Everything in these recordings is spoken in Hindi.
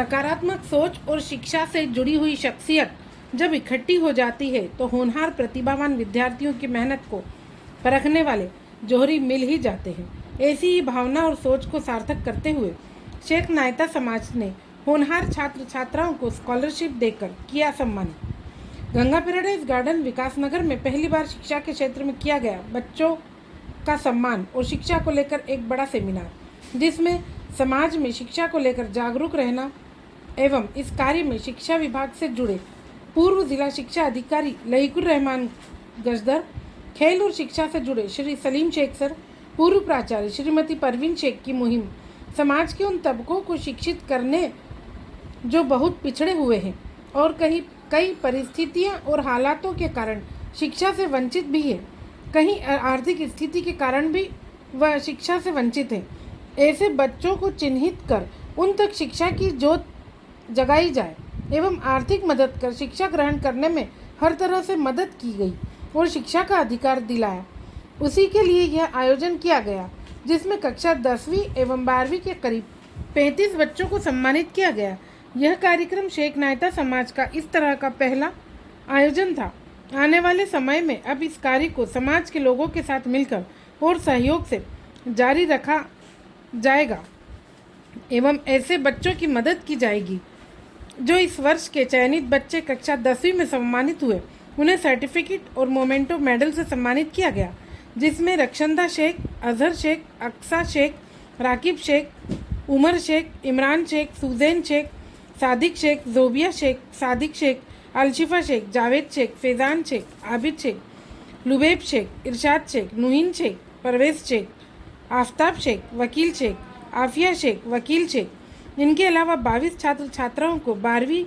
सकारात्मक सोच और शिक्षा से जुड़ी हुई शख्सियत जब इकट्ठी हो जाती है तो होनहार प्रतिभावान विद्यार्थियों की मेहनत को परखने वाले जौहरी मिल ही जाते हैं। ऐसी ही भावना और सोच को सार्थक करते हुए शेख नायता समाज ने होनहार छात्र छात्राओं को स्कॉलरशिप देकर किया सम्मानित। गंगा पैराडाइज गार्डन विकासनगर में पहली बार शिक्षा के क्षेत्र में किया गया बच्चों का सम्मान और शिक्षा को लेकर एक बड़ा सेमिनार, जिसमें समाज में शिक्षा को लेकर जागरूक रहना एवं इस कार्य में शिक्षा विभाग से जुड़े पूर्व जिला शिक्षा अधिकारी लहीकुर रहमान गजदर, खेल और शिक्षा से जुड़े श्री सलीम शेख सर, पूर्व प्राचार्य श्रीमती परवीन शेख की मुहिम समाज के उन तबकों को शिक्षित करने जो बहुत पिछड़े हुए हैं और कई परिस्थितियां और हालातों के कारण शिक्षा से वंचित भी है, कहीं आर्थिक स्थिति के कारण भी वह शिक्षा से वंचित है। ऐसे बच्चों को चिन्हित कर उन तक शिक्षा की जोत जगाई जाए एवं आर्थिक मदद कर शिक्षा ग्रहण करने में हर तरह से मदद की गई और शिक्षा का अधिकार दिलाया। उसी के लिए यह आयोजन किया गया, जिसमें कक्षा 10वीं एवं 12वीं के करीब 35 बच्चों को सम्मानित किया गया। यह कार्यक्रम शेख नायता समाज का इस तरह का पहला आयोजन था। आने वाले समय में अब इस कार्य को समाज के लोगों के साथ मिलकर और सहयोग से जारी रखा जाएगा एवं ऐसे बच्चों की मदद की जाएगी जो इस वर्ष के चयनित बच्चे कक्षा 10वीं में सम्मानित हुए। उन्हें सर्टिफिकेट और मोमेंटो मेडल से सम्मानित किया गया, जिसमें रक्षंदा शेख, अजहर शेख, अक्सा शेख, राकिब शेख, उमर शेख, इमरान शेख, सुजैन शेख, सादिक शेख, जोबिया शेख, सादिक शेख, अलशिफा शेख, जावेद शेख, फैज़ान शेख, आबिद शेख, लुबैब शेख, इरशाद शेख, नुहीन शेख, परवेज़ शेख, आफ्ताब शेख, वकील शेख, आफिया शेख, वकील शेख। इनके अलावा 22 छात्र छात्राओं को 12वीं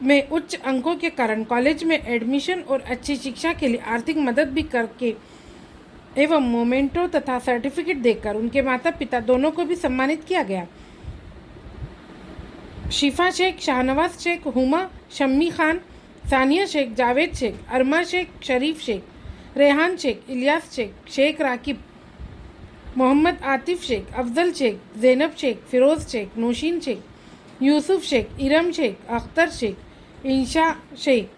में उच्च अंकों के कारण कॉलेज में एडमिशन और अच्छी शिक्षा के लिए आर्थिक मदद भी करके एवं मोमेंटो तथा सर्टिफिकेट देकर उनके माता पिता दोनों को भी सम्मानित किया गया। शिफा शेख, शाहनवाज शेख, हुमा, शम्मी खान, सानिया शेख, जावेद शेख, अरमा शेख, शरीफ शेख, रेहान शेख, इलियास शेख, शेख राकिब, मोहम्मद आतिफ शेख, अफजल शेख, ज़ैनब शेख, फ़िरोज़ शेख, नौशीन शेख, यूसुफ शेख, इरम शेख, अख्तर शेख, इंशा शेख,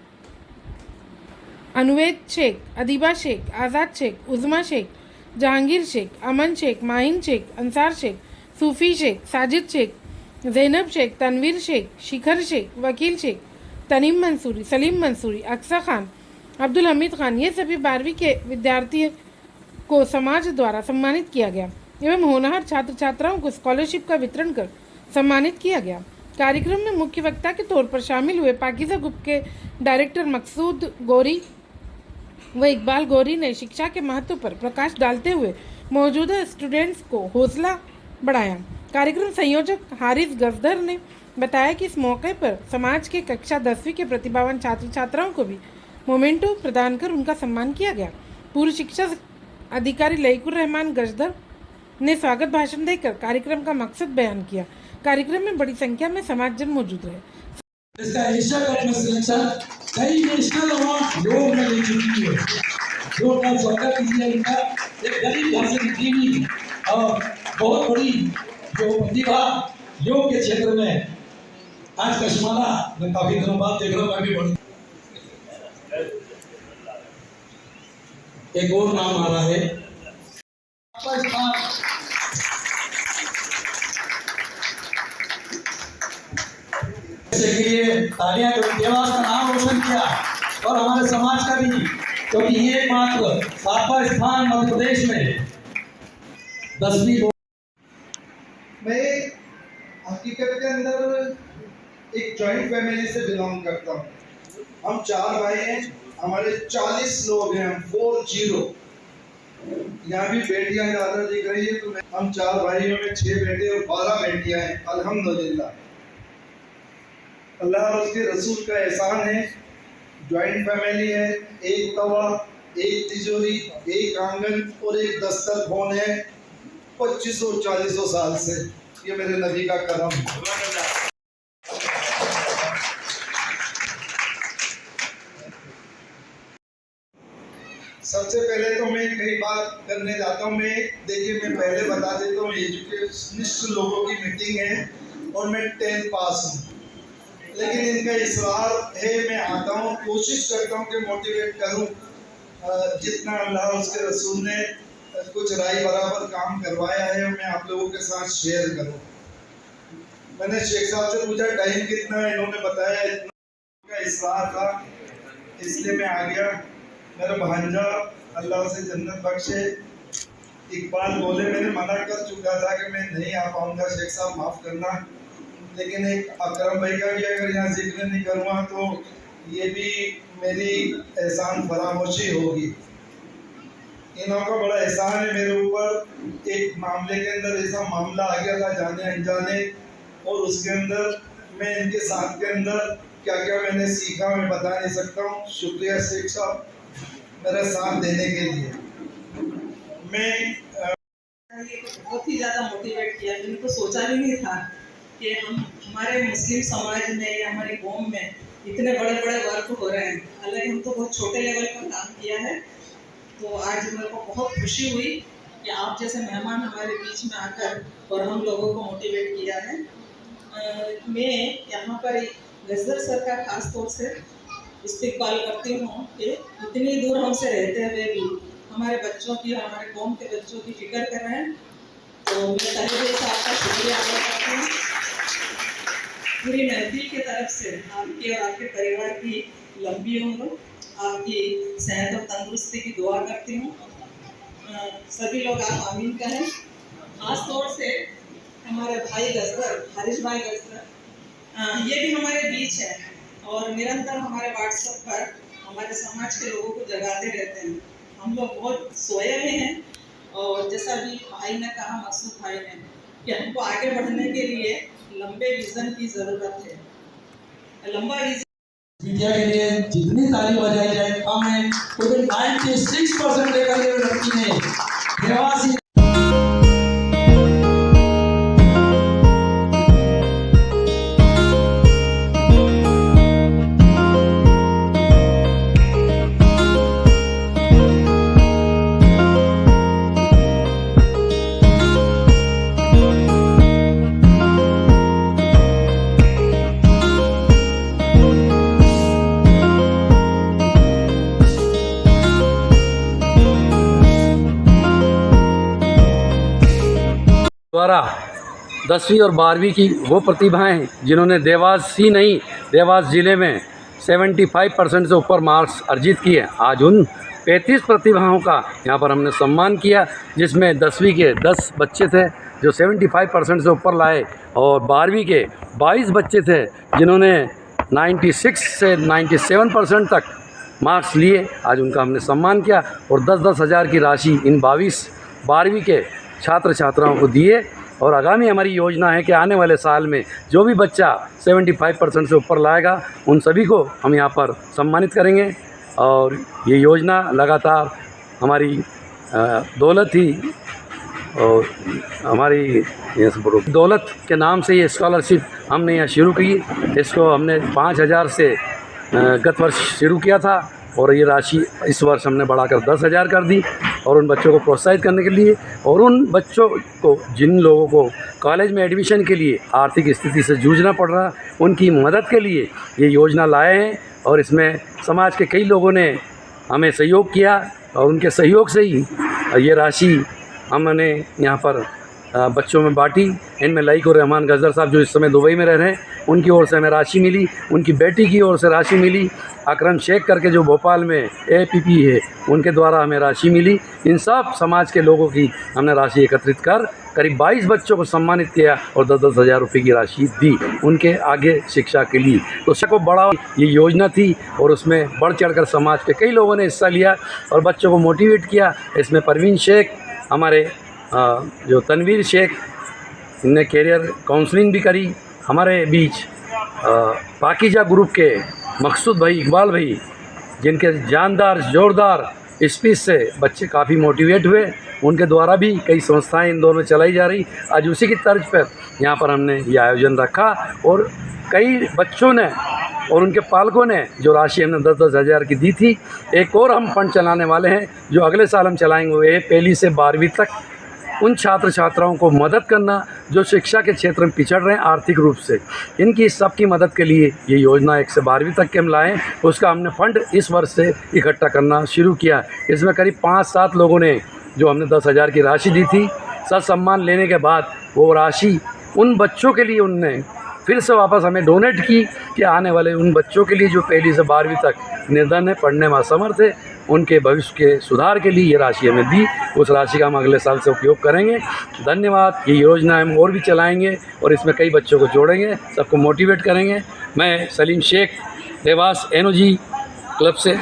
अनुवेद शेख, अदीबा शेख, आज़ाद शेख, उज़मा शेख, जहांगीर शेख, अमन शेख, माहिन शेख, अंसार शेख, सूफ़ी शेख, साजिद शेख, ज़ैनब शेख, तनवीर शेख, शिखर शेख, वकील शेख, तनीम मंसूरी, सलीम मंसूरी, अक्सा खान, अब्दुल हमीद खान, ये सभी 12वीं के विद्यार्थी को समाज द्वारा सम्मानित किया गया एवं होनहार छात्र छात्राओं को स्कॉलरशिप का वितरण कर सम्मानित किया गया। कार्यक्रम में मुख्य वक्ता के तौर पर शामिल हुए पाकिज़ा ग्रुप के डायरेक्टर मकसूद गौरी व इकबाल गौरी ने शिक्षा के महत्व पर प्रकाश डालते हुए मौजूदा स्टूडेंट्स को हौसला बढ़ाया। कार्यक्रम संयोजक हारिस गजदर ने बताया कि इस मौके पर समाज के कक्षा 10वीं के प्रतिभावान छात्र छात्राओं को भी मोमेंटो प्रदान कर उनका सम्मान किया गया। पूर्व शिक्षा अधिकारी लहीकुर रहमान गजदर ने स्वागत भाषण देकर कार्यक्रम का मकसद बयान किया। कार्यक्रम में बड़ी संख्या में समाजजन मौजूद रहे। इसका एशिया कप में सिलेक्शन कई नेशनल अवार्ड योग में ले चुकी है। जोरदार स्वागत कीजिए इनका। एक गरीब घर से निकली हुई और बहुत बड़ी जो प्रतिभा योग के क्षेत्र में आज कश्माला मैं काफी दिनों बाद देख रहा हूँ। मैं भी बड़ी एक और नाम आ रहा है के लिए तालियां दो। देवास का नाम रोशन किया और हमारे समाज का भी, क्योंकि ये मात्र 7वां स्थान मध्य प्रदेश में 10वीं। मैं हकीकत के अंदर एक जॉइंट फैमिली से बिलोंग करता हूँ। हम 4 भाई हैं, हमारे 40 लोग हैं, हम 40। यहाँ भी बेटियां ज़्यादा दिख रही है, तो हम 4 भाइयों में 6 बेटे और 12 बेटियां हैं। अल्हम्दुलिल्लाह, अल्लाह और उसके रसूल का एहसान है। जॉइंट फैमिली है, एक तवा, एक तिजोरी, एक आंगन और एक दस्तरखान है 2500-4000 साल से। ये मेरे नबी का करम है। सबसे पहले तो मैं कई बात करने जाता हूँ। देखिए मैं पहले बता देता हूँ, एजुकेशनिस्ट लोगों की मीटिंग है और मैं 10th पास हूँ, लेकिन इनका इसरार है। मैं आता हूँ, कोशिश करता हूँ कि मोटिवेट करूँ जितना अल्लाह उसके रसूल ने कुछ राय बराबर काम करवाया है मैं आप लोगों के साथ शेयर करूँ। मैंने शेख साहब से पूछा टाइम कितना है, इन्होंने बताया इतना का इसरार था, इसलिए मैं आ गया। मेरा भांजा अल्लाह उसे जन्नत बख्शे, इकबाल बोले मैंने मना कर चुका था कि मैं नहीं आ पाऊंगा, शेख साहब माफ़ करना, लेकिन एक अकरम भाई का भी अगर यहाँ जिक्र नहीं करूँगा तो ये भी मेरी एहसान फरामोशी होगी। इन्हों का बड़ा एहसान है मेरे ऊपर। एक मामले के अंदर ऐसा मामला आ गया था जाने अनजाने, और उसके अंदर मैं इनके साथ के अंदर क्या क्या मैंने सीखा मैं बता नहीं सकता हूँ। शुक्रिया शेख साहब मेरा साथ देने के लिए। मैं ये तो बहुत ही ज़्यादा मोटिवेट किया। मैंने तो सोचा भी नहीं था कि हमारे मुस्लिम समाज में या हमारे कौम में इतने बड़े बड़े वर्क हो रहे हैं। हालांकि हम तो बहुत छोटे लेवल पर काम किया है। तो आज मेरे को बहुत खुशी हुई कि आप जैसे मेहमान हमारे बीच में आकर और हम लोगों को मोटिवेट किया है। मैं यहाँ पर गजर सर का खास तौर से इस्तेकबाल करती हूँ कि इतनी दूर हमसे रहते हुए भी हमारे बच्चों की और हमारे कौम के बच्चों की फिक्र कर रहे हैं। तो मैं तहे दिल से आपका शुक्रिया अदा करती हूँ। पूरी महफिल की तरफ से आपकी और आपके परिवार की लंबी उम्र, आपकी सेहत और तंदुरुस्ती की दुआ करती हूँ। सभी लोग आप आमीन कहें। खास तौर से हमारे भाई गजर, हारिश भाई गजर, ये भी हमारे बीच है और निरंतर हमारे व्हाट्सएप पर हमारे समाज के लोगों को जगाते रहते हैं। हम लोग बहुत सोए हुए हैं और जैसा भी भाई ने कहा, मकसूद भाई ने, कि हमको आगे बढ़ने के लिए लंबे विजन की ज़रूरत है। लंबा विजन मीडिया के लिए जितनी ताली बजाई जाए कम है। 96% लेकर के लड़की ने देवासी द्वारा 10वीं और 12वीं की वो प्रतिभाएं जिन्होंने देवास ही नहीं, देवास ज़िले में 75% से ऊपर मार्क्स अर्जित किए। आज उन 35 प्रतिभाओं का यहाँ पर हमने सम्मान किया, जिसमें 10वीं के 10 बच्चे थे जो 75% से ऊपर लाए और 12वीं के 22 बच्चे थे जिन्होंने 96 से 97% तक मार्क्स लिए। आज उनका हमने सम्मान किया और 10-10 हज़ार की राशि इन 12वीं के छात्र छात्राओं को दिए। और आगामी हमारी योजना है कि आने वाले साल में जो भी बच्चा 75% से ऊपर लाएगा उन सभी को हम यहाँ पर सम्मानित करेंगे। और ये योजना लगातार हमारी दौलत ही और हमारी दौलत के नाम से ये स्कॉलरशिप हमने यहाँ शुरू की। इसको हमने 5,000 से गत वर्ष शुरू किया था और ये राशि इस वर्ष हमने बढ़ाकर 10,000 कर दी। और उन बच्चों को प्रोत्साहित करने के लिए और उन बच्चों को जिन लोगों को कॉलेज में एडमिशन के लिए आर्थिक स्थिति से जूझना पड़ रहा, उनकी मदद के लिए ये योजना लाए हैं। और इसमें समाज के कई लोगों ने हमें सहयोग किया और उनके सहयोग से ही ये राशि हमने यहाँ पर बच्चों में बांटी। इनमें लाइक और रहमान गजर साहब जो इस समय दुबई में रह रहे हैं, उनकी ओर से हमें राशि मिली, उनकी बेटी की ओर से राशि मिली, अकरम शेख करके जो भोपाल में APP है उनके द्वारा हमें राशि मिली। इन सब समाज के लोगों की हमने राशि एकत्रित कर करीब 22 बच्चों को सम्मानित किया और 10-10 हज़ार रुपये की राशि दी उनके आगे शिक्षा के लिए। तो सबको बड़ा ये योजना थी और उसमें बढ़ चढ़ कर समाज के कई लोगों ने हिस्सा लिया और बच्चों को मोटिवेट किया। इसमें परवीन शेख, हमारे जो तनवीर शेख, इनने कैरियर काउंसलिंग भी करी। हमारे बीच पाकीजा ग्रुप के मकसूद भाई, इकबाल भाई, जिनके जानदार ज़ोरदार स्पीच से बच्चे काफ़ी मोटिवेट हुए, उनके द्वारा भी कई संस्थाएं इन दोनों में चलाई जा रही। आज उसी की तर्ज पर यहाँ पर हमने ये आयोजन रखा और कई बच्चों ने और उनके पालकों ने जो राशि हमने 10-10 हज़ार की दी थी, एक और हम फंड चलाने वाले हैं जो अगले साल हम चलाएंगे। वो 1 से 12वीं तक उन छात्र छात्राओं को मदद करना जो शिक्षा के क्षेत्र में पिछड़ रहे हैं आर्थिक रूप से। इनकी सबकी मदद के लिए ये योजना 1 से 12वीं तक के हम लाए, उसका हमने फंड इस वर्ष से इकट्ठा करना शुरू किया। इसमें करीब 5-7 लोगों ने जो हमने 10,000 की राशि दी थी, सत्सम्मान लेने के बाद वो राशि उन बच्चों के लिए उनने फिर से वापस हमें डोनेट की कि आने वाले उन बच्चों के लिए जो 1ली से 12वीं तक निर्धन है, पढ़ने में असमर्थ है, उनके भविष्य के सुधार के लिए ये राशि हमें दी। उस राशि का हम अगले साल से उपयोग करेंगे। धन्यवाद। ये योजना हम और भी चलाएंगे और इसमें कई बच्चों को जोड़ेंगे, सबको मोटिवेट करेंगे। मैं सलीम शेख, देवास NOG क्लब से